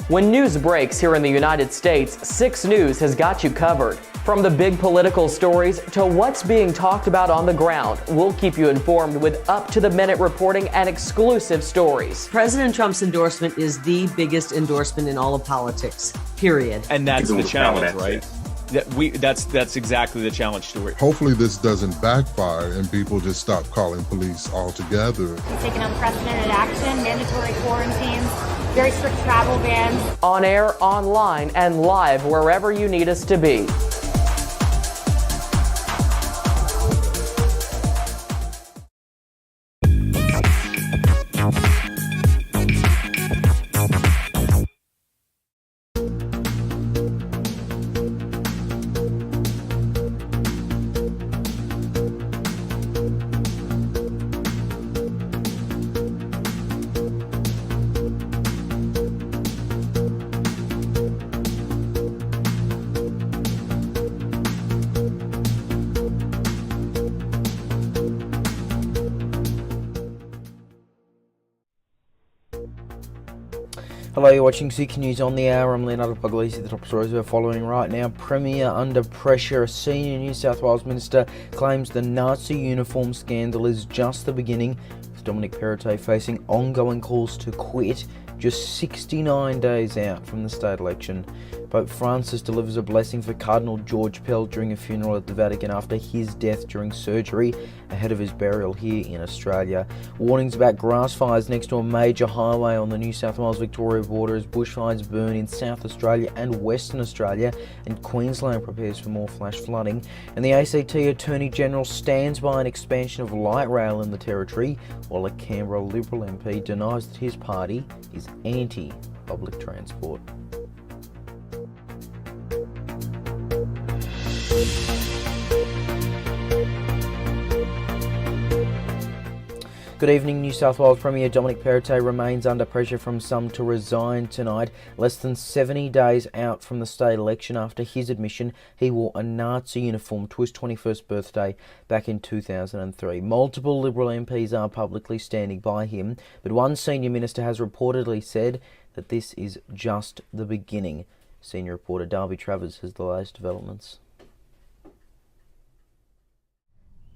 When news breaks here in the United States, 6 News has got you covered. From the big political stories to what's being talked about on the ground, we'll keep you informed with up-to-the-minute reporting and exclusive stories. President Trump's endorsement is the biggest endorsement in all of politics, period. And that's the challenge, right? That's exactly the challenge, Stuart. Hopefully this doesn't backfire and people just stop calling police altogether. He's taken unprecedented action, mandatory quarantines, very strict travel bans. On air, online, and live wherever you need us to be. Hello, you're watching SIX News on the Hour. I'm Leonardo, Puglisi. The top stories we're following right now. Premier under pressure. A senior New South Wales minister claims the Nazi uniform scandal is just the beginning, with Dominic Perrottet facing ongoing calls to quit just 69 days out from the state election. Pope Francis delivers a blessing for Cardinal George Pell during a funeral at the Vatican after his death during surgery ahead of his burial here in Australia. Warnings about grass fires next to a major highway on the New South Wales-Victoria border as bushfires burn in South Australia and Western Australia, and Queensland prepares for more flash flooding. And the ACT Attorney General stands by an expansion of light rail in the Territory, while a Canberra Liberal MP denies that his party is anti-public transport. Good evening. New South Wales Premier Dominic Perrottet remains under pressure from some to resign tonight, less than 70 days out from the state election after his admission he wore a Nazi uniform to his 21st birthday back in 2003. Multiple Liberal MPs are publicly standing by him, but one senior minister has reportedly said that this is just the beginning. Senior reporter Darby Travers has the latest developments.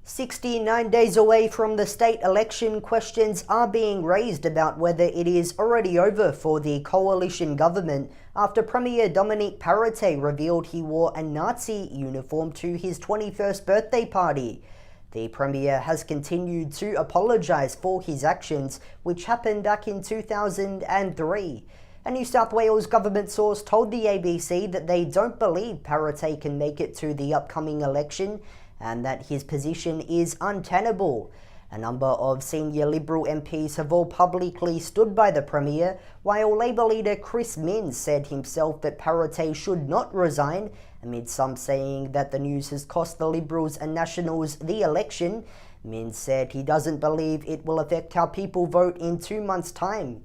69 days away from the state election, questions are being raised about whether it is already over for the coalition government after Premier Dominic Perrottet revealed he wore a Nazi uniform to his 21st birthday party. The Premier has continued to apologise for his actions, which happened back in 2003. A New South Wales government source told the ABC that they don't believe Perrottet can make it to the upcoming election, and that his position is untenable. A number of senior Liberal MPs have all publicly stood by the Premier, while Labor leader Chris Minns said himself that Perrottet should not resign, amid some saying that the news has cost the Liberals and Nationals the election. Minns said he doesn't believe it will affect how people vote in 2 months' time.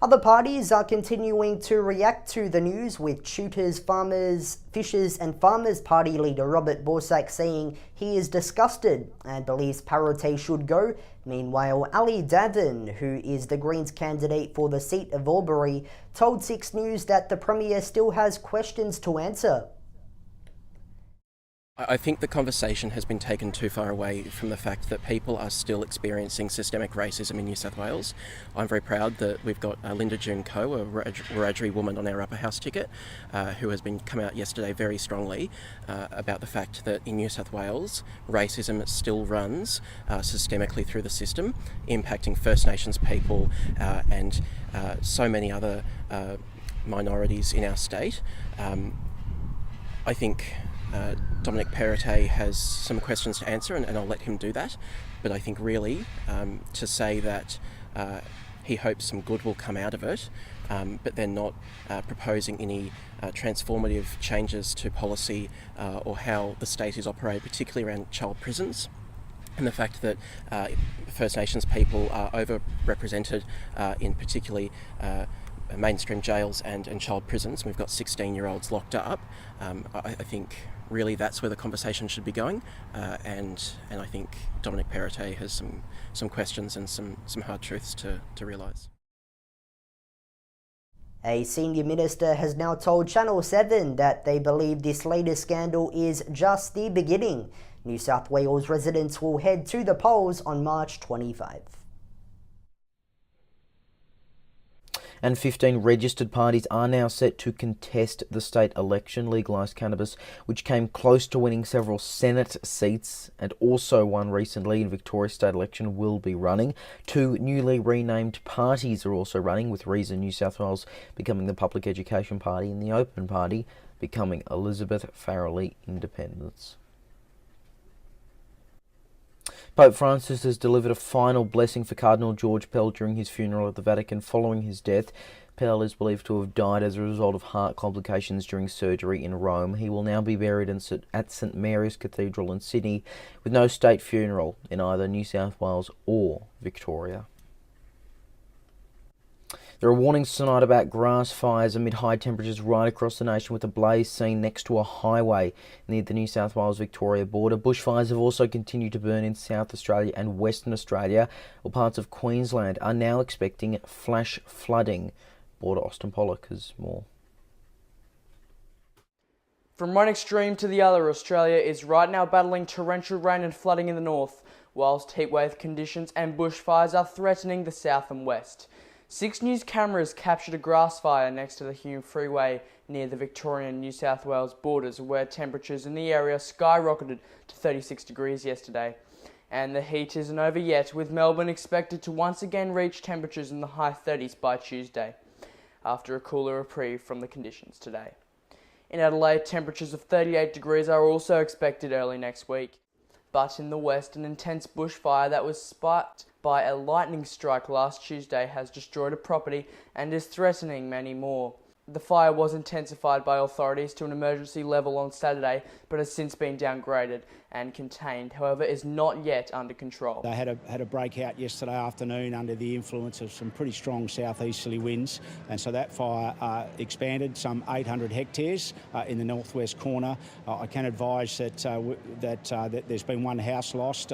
Other parties are continuing to react to the news, with Shooters, Farmers, Fishers and Farmers Party leader Robert Borsak saying he is disgusted and believes Perrottet should go. Meanwhile, Ali Davin, who is the Greens candidate for the seat of Albury, told 6 News that the Premier still has questions to answer. I think the conversation has been taken too far away from the fact that people are still experiencing systemic racism in New South Wales. I'm very proud that we've got Linda June Coe, a Wiradjuri woman on our upper house ticket, who has come out yesterday very strongly about the fact that in New South Wales, racism still runs systemically through the system, impacting First Nations people and so many other minorities in our state. I think Dominic Perrottet has some questions to answer, and I'll let him do that. But I think really to say that he hopes some good will come out of it, but they're not proposing any transformative changes to policy or how the state is operated, particularly around child prisons. And the fact that First Nations people are overrepresented in particularly mainstream jails and child prisons. We've got 16-year-olds locked up. I think really that's where the conversation should be going, and I think Dominic Perrottet has some questions and some hard truths to realise. A senior minister has now told Channel 7 that they believe this latest scandal is just the beginning. New South Wales residents will head to the polls on March 25. And 15 registered parties are now set to contest the state election. Legalised cannabis, which came close to winning several Senate seats and also won recently in Victoria's state election, will be running. 2 newly renamed parties are also running, with Resign New South Wales becoming the Public Education Party and the Open Party becoming Elizabeth Farrelly Independence. Pope Francis has delivered a final blessing for Cardinal George Pell during his funeral at the Vatican following his death. Pell is believed to have died as a result of heart complications during surgery in Rome. He will now be buried at St Mary's Cathedral in Sydney, with no state funeral in either New South Wales or Victoria. There are warnings tonight about grass fires amid high temperatures right across the nation, with a blaze seen next to a highway near the New South Wales-Victoria border. Bushfires have also continued to burn in South Australia and Western Australia, while parts of Queensland are now expecting flash flooding. Border Austin Pollock has more. From one extreme to the other, Australia is right now battling torrential rain and flooding in the north, whilst heatwave conditions and bushfires are threatening the south and west. 6 News cameras captured a grass fire next to the Hume Freeway near the Victorian New South Wales borders, where temperatures in the area skyrocketed to 36 degrees yesterday. And the heat isn't over yet, with Melbourne expected to once again reach temperatures in the high 30s by Tuesday, after a cooler reprieve from the conditions today. In Adelaide, temperatures of 38 degrees are also expected early next week. But in the west, an intense bushfire that was sparked by a lightning strike last Tuesday has destroyed a property and is threatening many more. The fire was intensified by authorities to an emergency level on Saturday, but has since been downgraded and contained, however is not yet under control. They had a breakout yesterday afternoon under the influence of some pretty strong southeasterly winds, and so that fire expanded some 800 hectares in the northwest corner. I can advise that there's been 1 house lost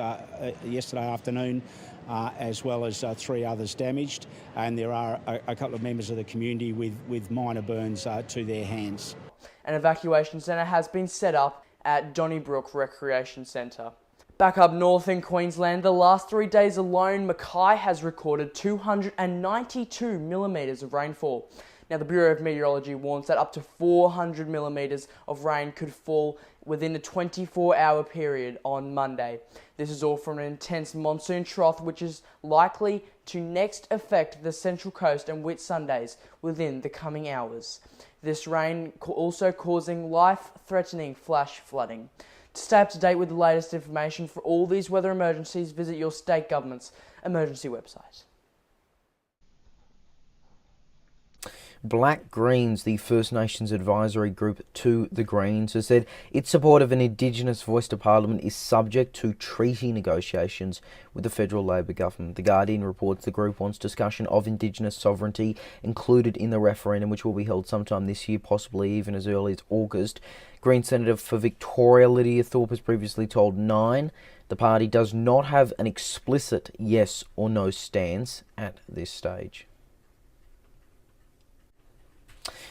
yesterday afternoon, as well as 3 others damaged, and there are a couple of members of the community with minor burns to their hands. An evacuation centre has been set up at Donnybrook Recreation Centre. Back up north in Queensland, the last 3 days alone, Mackay has recorded 292 millimetres of rainfall. Now, the Bureau of Meteorology warns that up to 400 millimetres of rain could fall within a 24-hour period on Monday. This is all from an intense monsoon trough, which is likely to next affect the Central Coast and Whitsundays within the coming hours. This rain also causing life-threatening flash flooding. To stay up to date with the latest information for all these weather emergencies, visit your state government's emergency website. Black Greens, the First Nations advisory group to the Greens, has said its support of an Indigenous voice to Parliament is subject to treaty negotiations with the federal Labor government. The Guardian reports the group wants discussion of Indigenous sovereignty included in the referendum, which will be held sometime this year, possibly even as early as August. Green Senator for Victoria Lydia Thorpe has previously told Nine the party does not have an explicit yes or no stance at this stage.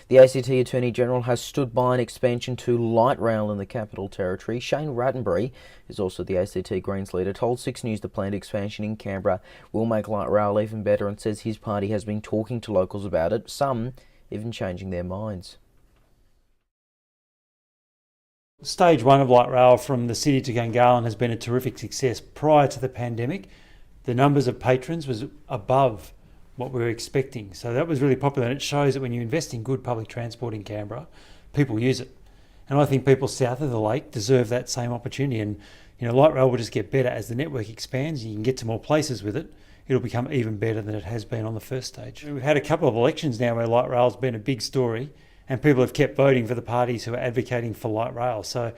The ACT Attorney-General has stood by an expansion to light rail in the Capital Territory. Shane Rattenbury, who's also the ACT Greens leader, told 6 News the planned expansion in Canberra will make light rail even better, and says his party has been talking to locals about it, some even changing their minds. Stage 1 of light rail from the city to Gungahlin has been a terrific success. Prior to the pandemic, the numbers of patrons was above what we were expecting. So that was really popular, and it shows that when you invest in good public transport in Canberra, people use it. And I think people south of the lake deserve that same opportunity. And light rail will just get better as the network expands. You can get to more places with it. It'll become even better than it has been on the first stage. We've had a couple of elections now where light rail's been a big story, and people have kept voting for the parties who are advocating for light rail. So,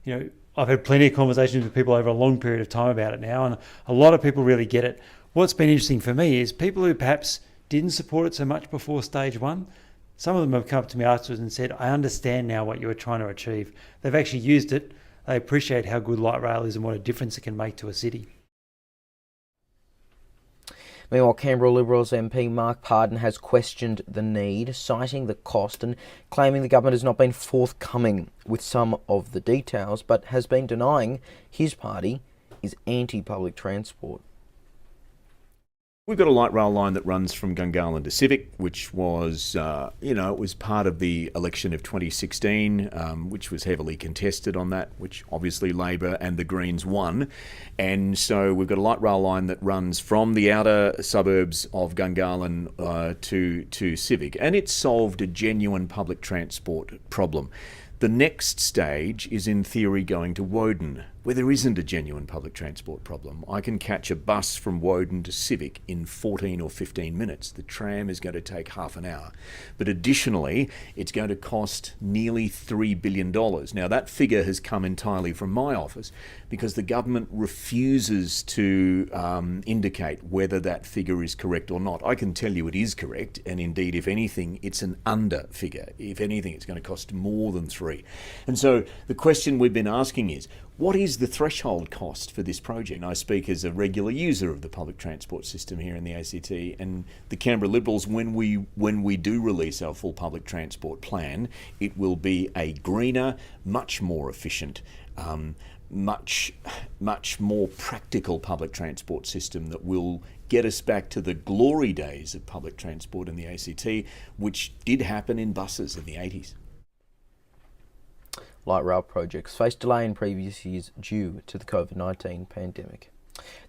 I've had plenty of conversations with people over a long period of time about it now, and a lot of people really get it. What's been interesting for me is people who perhaps didn't support it so much before stage 1, some of them have come up to me afterwards and said, I understand now what you were trying to achieve. They've actually used it. They appreciate how good light rail is and what a difference it can make to a city. Meanwhile, Canberra Liberals MP Mark Pardon has questioned the need, citing the cost and claiming the government has not been forthcoming with some of the details, but has been denying his party is anti-public transport. We've got a light rail line that runs from Gungahlin to Civic, which was, it was part of the election of 2016, which was heavily contested on that, which obviously Labor and the Greens won. And so we've got a light rail line that runs from the outer suburbs of Gungahlin to Civic, and it's solved a genuine public transport problem. The next stage is in theory going to Woden, where there isn't a genuine public transport problem. I can catch a bus from Woden to Civic in 14 or 15 minutes. The tram is going to take half an hour. But additionally, it's going to cost nearly $3 billion. Now, that figure has come entirely from my office because the government refuses to indicate whether that figure is correct or not. I can tell you it is correct, and indeed, if anything, it's an under figure. If anything, it's going to cost more than $3. And so the question we've been asking is, what is the threshold cost for this project? And I speak as a regular user of the public transport system here in the ACT, and the Canberra Liberals, when we do release our full public transport plan, it will be a greener, much more efficient, much more practical public transport system that will get us back to the glory days of public transport in the ACT, which did happen in buses in the 80s. Light rail projects faced delay in previous years due to the COVID-19 pandemic.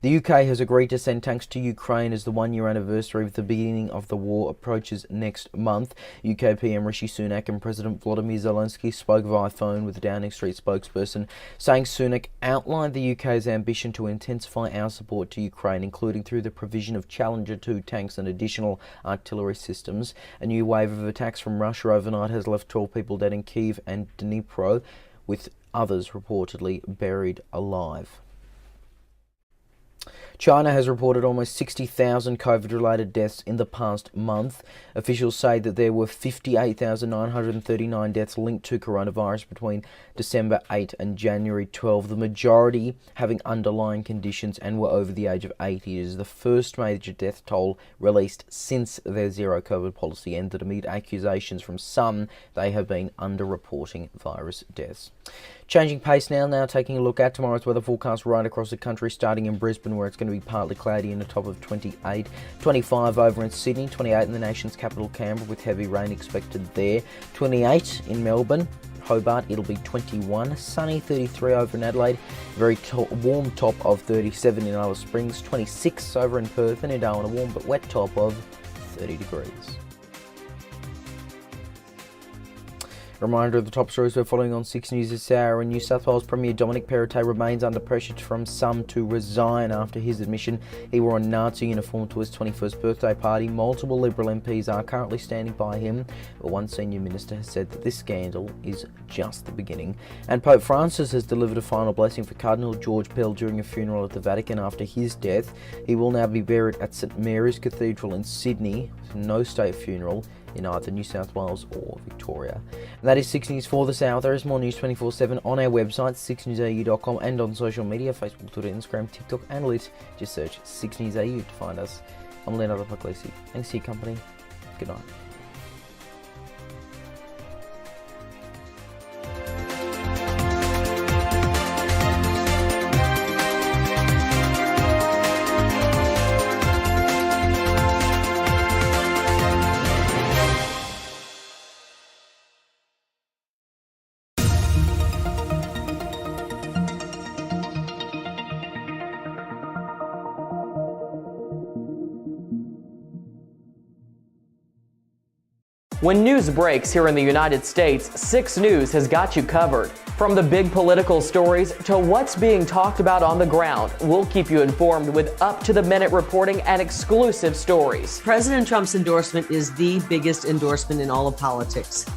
The UK has agreed to send tanks to Ukraine as the one-year anniversary of the beginning of the war approaches next month. UK PM Rishi Sunak and President Volodymyr Zelensky spoke via phone with the Downing Street spokesperson, saying Sunak outlined the UK's ambition to intensify our support to Ukraine, including through the provision of Challenger 2 tanks and additional artillery systems. A new wave of attacks from Russia overnight has left 12 people dead in Kyiv and Dnipro, with others reportedly buried alive. China has reported almost 60,000 COVID-related deaths in the past month. Officials say that there were 58,939 deaths linked to coronavirus between December 8 and January 12, the majority having underlying conditions and were over the age of 80. It is the first major death toll released since their zero COVID policy ended amid accusations from some they have been underreporting virus deaths. Changing pace now taking a look at tomorrow's weather forecast right across the country, starting in Brisbane where it's going to be partly cloudy and a top of 28, 25 over in Sydney, 28 in the nation's capital Canberra with heavy rain expected there, 28 in Melbourne, Hobart it'll be 21, sunny 33 over in Adelaide, very warm top of 37 in Alice Springs, 26 over in Perth, and in Darwin a warm but wet top of 30 degrees. Reminder of the top stories we're following on 6 News this hour. New South Wales Premier Dominic Perrottet remains under pressure from some to resign after his admission he wore a Nazi uniform to his 21st birthday party. Multiple Liberal MPs are currently standing by him, but one senior minister has said that this scandal is just the beginning. And Pope Francis has delivered a final blessing for Cardinal George Pell during a funeral at the Vatican after his death. He will now be buried at St Mary's Cathedral in Sydney, with no state funeral in either New South Wales or Victoria. And that is 6 News for this hour. There is more news 24/7 on our website, SIXNewsAU.com, and on social media, Facebook, Twitter, Instagram, TikTok, and Lit. Just search 6 News AU to find us. I'm Leonardo. Puglisi. Thanks for your company. Good night. When news breaks here in the United States, 6 News has got you covered. From the big political stories to what's being talked about on the ground, we'll keep you informed with up-to-the-minute reporting and exclusive stories. President Trump's endorsement is the biggest endorsement in all of politics.